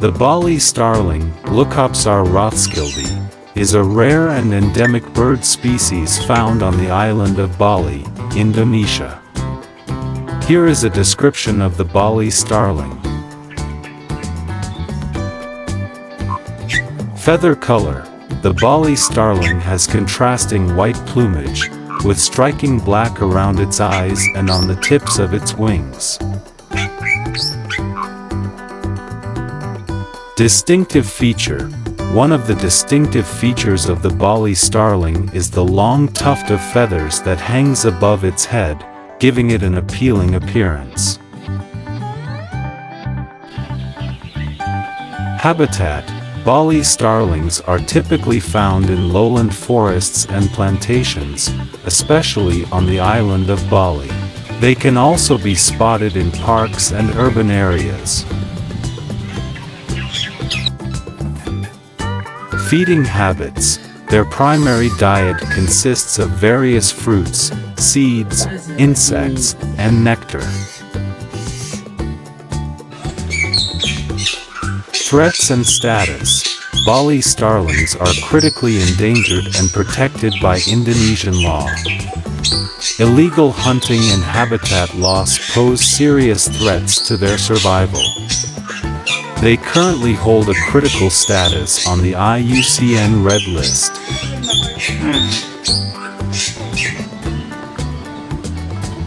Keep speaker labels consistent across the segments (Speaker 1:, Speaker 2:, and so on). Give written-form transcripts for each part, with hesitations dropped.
Speaker 1: The Bali Starling, Leucopsar rothschildi, is a rare and endemic bird species found on the island of Bali, Indonesia. Here is a description of the Bali Starling. Feather color. The Bali Starling has contrasting white plumage, with striking black around its eyes and on the tips of its wings. Distinctive feature. One of the distinctive features of the Bali Starling is the long tuft of feathers that hangs above its head, giving it an appealing appearance. Habitat. Bali starlings are typically found in lowland forests and plantations, especially on the island of Bali. They can also be spotted in parks and urban areas. Feeding habits. Their primary diet consists of various fruits, seeds, insects, and nectar. Threats and status. Bali starlings are critically endangered and protected by Indonesian law. Illegal hunting and habitat loss pose serious threats to their survival. They currently hold a critical status on the IUCN Red List.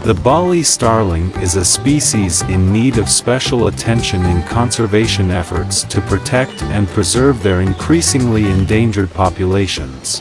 Speaker 1: The Bali starling is a species in need of special attention in conservation efforts to protect and preserve their increasingly endangered populations.